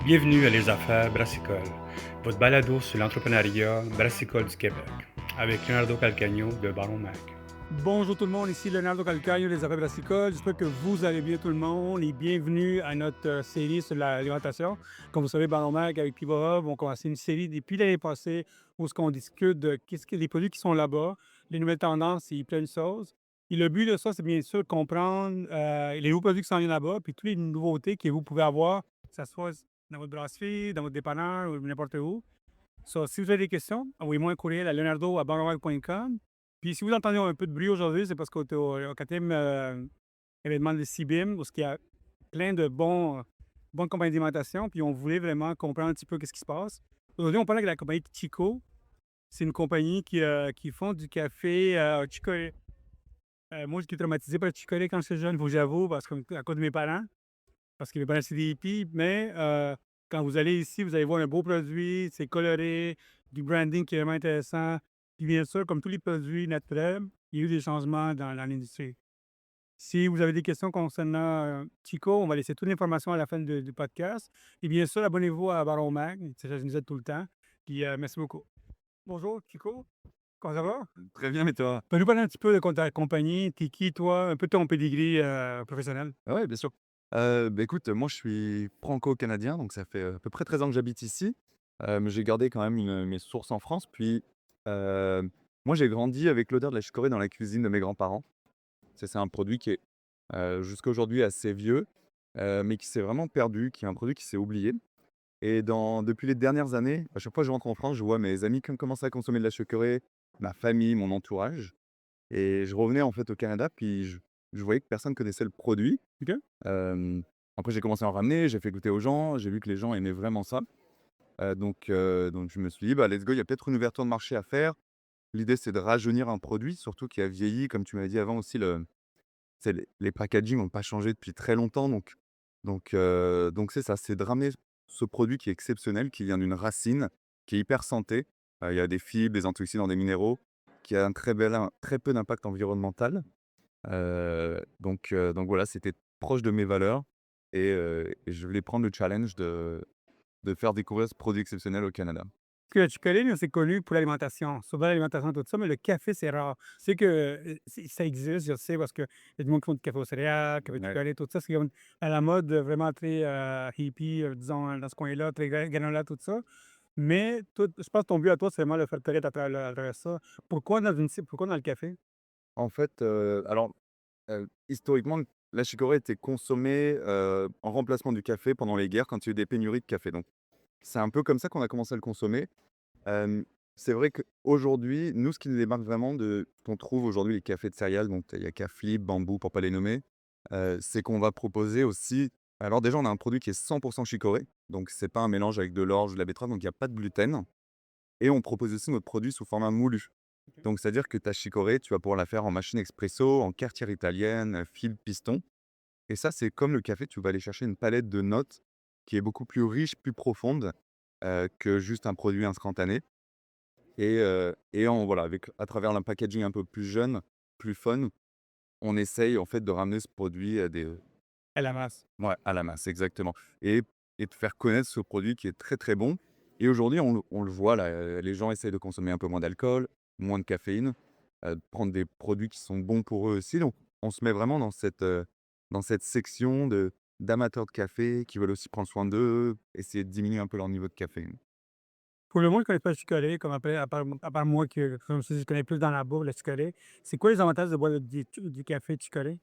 Bienvenue à Les Affaires Brassicole, votre balado sur l'entrepreneuriat brassicole du Québec, avec Leonardo Calcagno de Baron Mac. Bonjour tout le monde, ici Leonardo Calcagno des Affaires Brassicoles. J'espère que vous allez bien tout le monde et bienvenue à notre série sur l'alimentation. Comme vous savez, Baron Mac avec Pivot Hub, on commencé une série depuis l'année passée où on discute de qu'est-ce que les produits qui sont là-bas, les nouvelles tendances et plein de choses. Et le but de ça, c'est bien sûr de comprendre les nouveaux produits qui s'en viennent là-bas, puis toutes les nouveautés que vous pouvez avoir, que ce soit dans votre brasserie, dans votre dépanneur ou n'importe où. So, si vous avez des questions, envoyez-moi un courriel à leonardo@baronmac.com. Puis si vous entendez un peu de bruit aujourd'hui, c'est parce qu'on est au quatrième événement de CIBIM, où il y a plein de bonnes compagnies d'alimentation, puis on voulait vraiment comprendre un petit peu ce qui se passe. Aujourd'hui, on parle avec la compagnie Chico. C'est une compagnie qui font du café au chicorée. Moi, j'étais traumatisé par le chicorée quand j'étais jeune, il faut que j'avoue, parce que, à cause de mes parents, parce que mes parents, c'est des hippies, mais quand vous allez ici, vous allez voir un beau produit, c'est coloré, du branding qui est vraiment intéressant. Puis bien sûr, comme tous les produits naturels, il y a eu des changements dans l'industrie. Si vous avez des questions concernant Chico, on va laisser toute l'information à la fin du podcast. Et bien sûr, abonnez-vous à Baron Mag, ça nous aide tout le temps. Puis merci beaucoup. Bonjour, Chico. Comment ça va? Très bien, mais toi? Peux-tu nous parler un petit peu de ta compagnie? T'es qui, toi? Un peu ton pedigree professionnel? Ah ouais, bien sûr. Écoute, moi, je suis franco-canadien, donc ça fait, à peu près 13 ans que j'habite ici. Mais j'ai gardé quand même mes sources en France. Puis, moi, j'ai grandi avec l'odeur de la chicorée dans la cuisine de mes grands-parents. C'est un produit qui est, jusqu'à aujourd'hui assez vieux, mais qui s'est vraiment perdu, qui est un produit qui s'est oublié. Et depuis les dernières années, à chaque fois que je rentre en France, je vois mes amis qui ont commencé à consommer de la chicorée, ma famille, mon entourage. Et je revenais en fait au Canada, puis je voyais que personne connaissait le produit. OK? Hem, Après j'ai commencé à en ramener, j'ai fait goûter aux gens, j'ai vu que les gens aimaient vraiment ça. Donc je me suis dit: «Bah, let's go, il y a peut-être une ouverture de marché à faire». L'idée, c'est de rajeunir un produit, surtout qui a vieilli, comme tu m'avais dit avant aussi, tu sais, les packaging n'ont pas changé depuis très longtemps, donc c'est ça, c'est de ramener ce produit qui est exceptionnel, qui vient d'une racine, qui est hyper santé. Il y a des fibres, des antioxydants, des minéraux, qui a très peu d'impact environnemental. Donc voilà, c'était proche de mes valeurs et je voulais prendre le challenge de faire découvrir ce produit exceptionnel au Canada. Que le chicolé, là, c'est connu pour l'alimentation, souvent l'alimentation, tout ça, mais le café, c'est rare. C'est que ça existe, je sais, parce qu'il y a du monde qui font du café aux céréales, café Ouais. chicolé, tout ça. C'est comme à la mode, vraiment très hippie, disons, dans ce coin-là, très granola, tout ça. Mais toi, je pense que ton but à toi, c'est vraiment de faire connaître à travers ça. Pourquoi dans le café? En fait, historiquement, la chicorée était consommée, en remplacement du café pendant les guerres quand il y a eu des pénuries de café. Donc c'est un peu comme ça qu'on a commencé à le consommer. Hem, c'est vrai qu'aujourd'hui, nous, ce qui nous démarque vraiment de qu'on trouve aujourd'hui les cafés de céréales, donc il y a Caflip, Bambou pour pas les nommer, c'est qu'on va proposer aussi, alors déjà, on a un produit qui est 100 chicorée, donc c'est pas un mélange avec de l'orge ou de la betterave, donc il y a pas de gluten, et on propose aussi notre produit sous format moulu. OK. Donc c'est-à-dire que ta chicorée, tu vas pouvoir la faire en machine expresso, en cafetière italienne, fil piston, et ça, c'est comme le café, tu vas aller chercher une palette de notes qui est beaucoup plus riche, plus profonde, que juste un produit instantané. Et voilà, avec à travers un packaging un peu plus jeune, plus fun, on essaye en fait de ramener ce produit à des À la masse. ouais, à la masse, exactement, et de faire connaître ce produit qui est très, très bon. Et aujourd'hui, on le voit là, les gens essayent de consommer un peu moins d'alcool, moins de caféine, prendre des produits qui sont bons pour eux aussi. Donc on se met vraiment dans cette section d'amateurs de café qui veulent aussi prendre soin d'eux, essayer de diminuer un peu leur niveau de caféine. Pour le monde qui ne connaît pas le chicorée, comme après, à part moi, comme je connais plus dans la bouffe, le chicorée, c'est quoi les avantages de boire du café chicorée?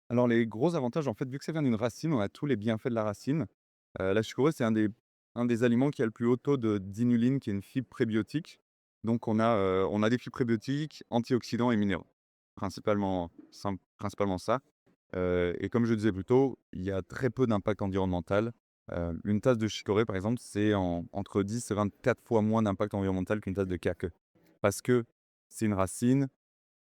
Alors les gros avantages, en fait, vu que ça vient d'une racine, on a tous les bienfaits de la racine. La chicorée, c'est un des aliments qui a le plus haut taux d'inuline, qui est une fibre prébiotique. Donc on a des fibres prébiotiques, antioxydants et minéraux. Principalement ça. Et comme je disais plus tôt, il y a très peu d'impact environnemental. Une tasse de chicorée, par exemple, c'est entre 10 et 24 fois moins d'impact environnemental qu'une tasse de cacao. Parce que c'est une racine,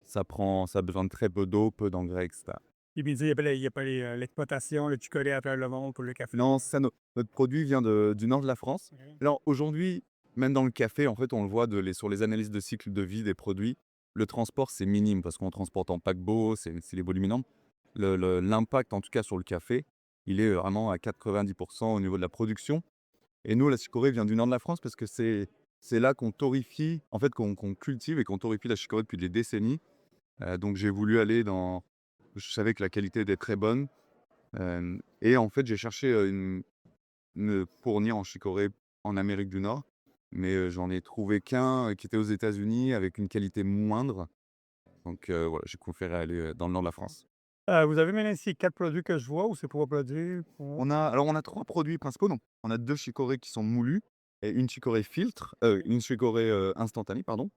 ça a besoin de très peu d'eau, peu d'engrais, etc. Et puis, il y a pas l'exploitation, le chicorée à travers le monde pour le café. Non, ça, notre produit vient du nord de la France. OK. Alors aujourd'hui, même dans le café, en fait, on le voit sur les analyses de cycle de vie des produits, le transport, c'est minime parce qu'on transporte en paquebot, c'est les volumes. L'impact, en tout cas sur le café, il est vraiment à 90 au niveau de la production. Et nous, la chicorée vient du nord de la France parce que c'est là qu'on torréfie, en fait, qu'on cultive et qu'on torréfie la chicorée depuis des décennies. Donc j'ai voulu aller dans je savais que la qualité était très bonne, et en fait, j'ai cherché, me fournir en chicorée en Amérique du Nord, mais j'en ai trouvé qu'un, qui était aux États-Unis avec une qualité moindre. Donc voilà, j'ai préféré aller, dans le nord de la France. Vous avez maintenant ici 4 produits que je vois ou c'est 3 produits? Pour On a 3 produits principaux, donc on a 2 chicorées qui sont moulues et une chicorée filtre, une chicorée, instantanée, pardon.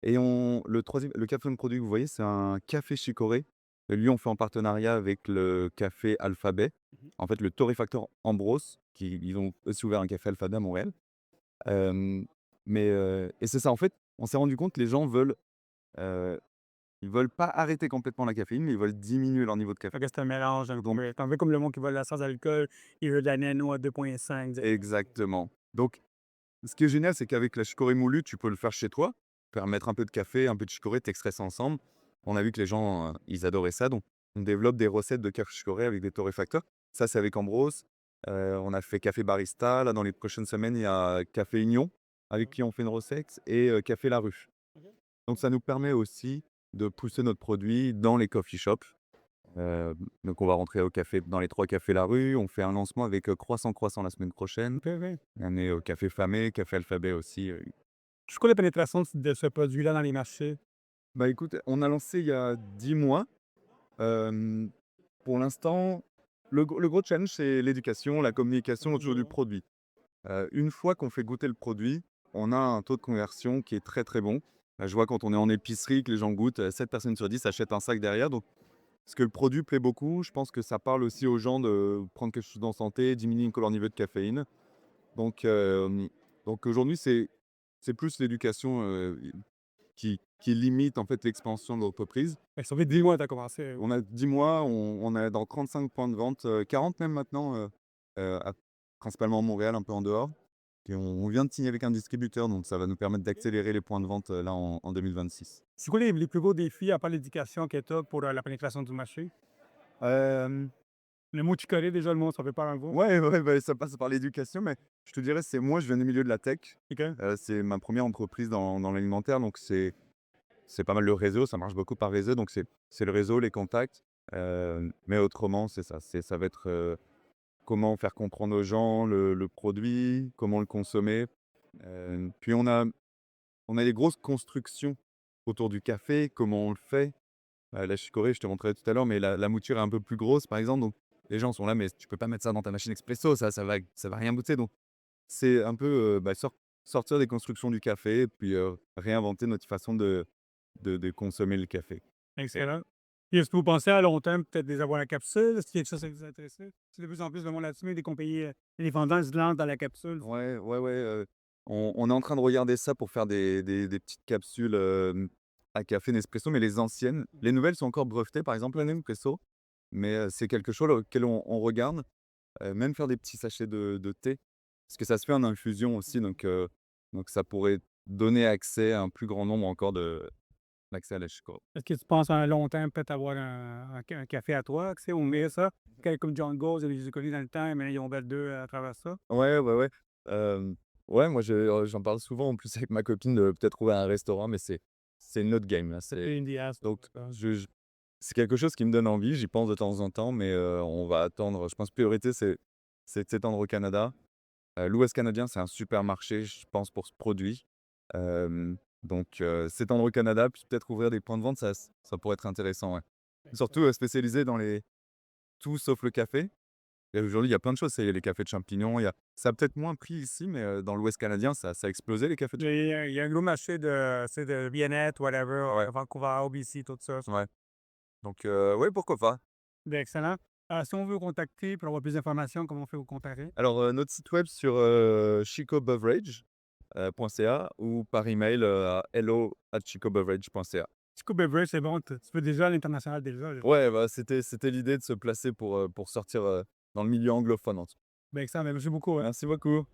Et le 4e produit que vous voyez, c'est un café chicorée. Et lui, on fait en partenariat avec le café Alphabet. Mmh. En fait, le torréfacteur Ambros, ils ont aussi ouvert un café Alphabet à Montréal. Hem, et c'est ça, en fait, on s'est rendu compte que les gens heu, ils veulent pas arrêter complètement la caféine, mais ils veulent diminuer leur niveau de Fait café. que c'est un mélange un Donc peu c'est un peu comme le monde qui veut la sans alcool, il veut de la nano à 2,5 directement. exactement. Donc ce qui est génial, c'est qu'avec la chicorée moulue, tu peux le faire chez toi, faire mettre un peu de café, un peu de chicorée, t'extrais ça ensemble. On a vu que les gens, ils adoraient ça, donc on développe des recettes de café chicorée avec des torréfacteurs. Ça, c'est avec Ambros. On a fait café barista. Là, dans les prochaines semaines, il y a Café Union, avec qui on fait une recette, et Café La Ruche. OK. Donc ça nous permet aussi de pousser notre produit dans les coffee shops. Donc on va rentrer au café dans les 3 cafés La Rue. On fait un lancement avec, Croissant Croissant la semaine prochaine. OK, OK. On est au café Famé, café Alphabet aussi. C'est quoi la pénétration de ce produit-là dans les marchés? Bah, écoute, on a lancé il y a 10 mois. Hem, pour l'instant, le gros challenge, c'est l'éducation, la communication autour du Mmh. produit. Une fois qu'on fait goûter le produit, on a un taux de conversion qui est très, très bon. Je vois quand on est en épicerie que les gens goûtent, 7 personnes sur 10 achètent un sac derrière. Donc parce que le produit plaît beaucoup, je pense que ça parle aussi aux gens de prendre quelque chose en santé, diminuer leur niveau de caféine. Donc aujourd'hui, c'est plus l'éducation, qui limite en fait l'expansion de l'entreprise. Ça fait 10 mois que tu as commencé. On a 10 mois, on est dans 35 points de vente, 40 même maintenant, principalement à Montréal, un peu en dehors. Et on vient de signer avec un distributeur, donc ça va nous permettre d'accélérer les points de vente, là en 2026. C'est quoi les plus gros défis à part l'éducation que tu as pour, la pénétration du marché? Hem, Le mot tu connais déjà, le mot, ça fait peur un peu. ouais, ouais, bah, ça passe par l'éducation, mais je te dirais, c'est moi, je viens du milieu de la tech. OK. C'est ma première entreprise dans l'alimentaire, donc c'est pas mal le réseau, ça marche beaucoup par réseau, donc c'est le réseau, les contacts. Mais autrement, c'est ça, ça va être, comment faire comprendre aux gens le produit, comment le consommer. Puis on a des grosses constructions autour du café, comment on le fait. La chicorée, je te montrais tout à l'heure, mais la mouture est un peu plus grosse, par exemple, donc les gens sont là: «Mais tu peux pas mettre ça dans ta machine expresso, ça va rien goûter», donc c'est un peu, bah, sortir des constructions du café et puis, réinventer notre façon de consommer le café. Excellent. Et est-ce que vous pensez à long terme peut-être déjà avoir la capsule? Est-ce qu'il y a quelque chose qui vous intéresse? C'est de plus en plus de monde là-dessus, des compagnies, des vendeurs se lancent dans la capsule. Ouais, ouais, ouais, on est en train de regarder ça pour faire des petites capsules, à café Nespresso, mais les anciennes. Les nouvelles sont encore brevetées, par exemple la Nespresso, mais c'est quelque chose auquel on regarde. Même faire des petits sachets de thé, parce que ça se fait en infusion aussi, donc ça pourrait donner accès à un plus grand nombre encore d'accès à la chicorée. Est-ce que tu penses à un long terme peut-être avoir un café à toi, tu sais, ouvrir ça? Comme John Gauze, je les ai connus dans le temps, mais ils ont ouvert 2 à travers ça. Ouais, ouais, ouais. Hem, ouais, moi j'en parle souvent en plus avec ma copine de peut-être trouver un restaurant, mais c'est une autre game là, C'est une diaz. donc je c'est quelque chose qui me donne envie, j'y pense de temps en temps, mais on va attendre. Je pense priorité c'est de s'étendre au Canada. L'Ouest canadien, c'est un super marché, je pense, pour ce produit. Donc s'étendre au Canada, puis peut-être ouvrir des points de vente, ça pourrait être intéressant, ouais. Surtout, spécialisé dans les tout sauf le café. Et aujourd'hui, il y a plein de choses, il y a les cafés de champignons, il y a ça a peut-être moins pris ici, mais dans l'Ouest canadien, ça a explosé les cafés de Il y a un gros marché de, tu sais, de bien-être, whatever, ouais, Vancouver, BC, tout ça. ouais. Donc ouais, pourquoi pas. Ben, excellent. Si on veut vous contacter pour avoir plus d'informations, comment on fait vous contacter? Alors, notre site web sur, chicobeverage, .ca ou par email, à hello@chicobeverage.ca. Scoop Beverage, c'est bon, tu fais déjà à l'international déjà, là. Ouais, bah, c'était l'idée de se placer pour sortir, dans le milieu anglophone, en tout cas. Ben, excellent, ben, merci beaucoup, hein. Merci beaucoup.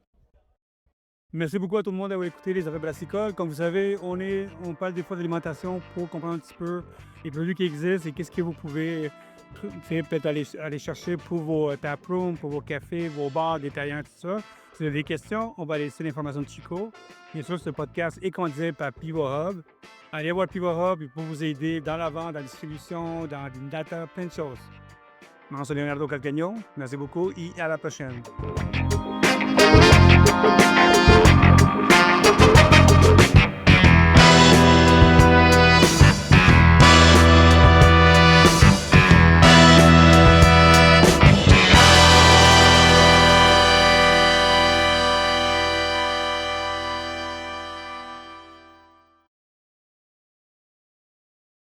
Merci beaucoup à tout le monde d'avoir écouté les affaires brassicoles. Comme vous savez, on parle des fois d'alimentation pour comprendre un petit peu les produits qui existent et qu'est-ce que vous pouvez peut-être aller chercher pour vos taprooms, pour vos cafés, vos bars détaillants, tout ça. Si vous avez des questions, on va laisser l'information de Chico. Bien sûr, ce podcast est conduit par Pivot Hub. Allez voir Pivot Hub pour vous aider dans la vente, dans la distribution, dans la data, plein de choses. Moi, c'est Leonardo Calcagno. Merci beaucoup et à la prochaine.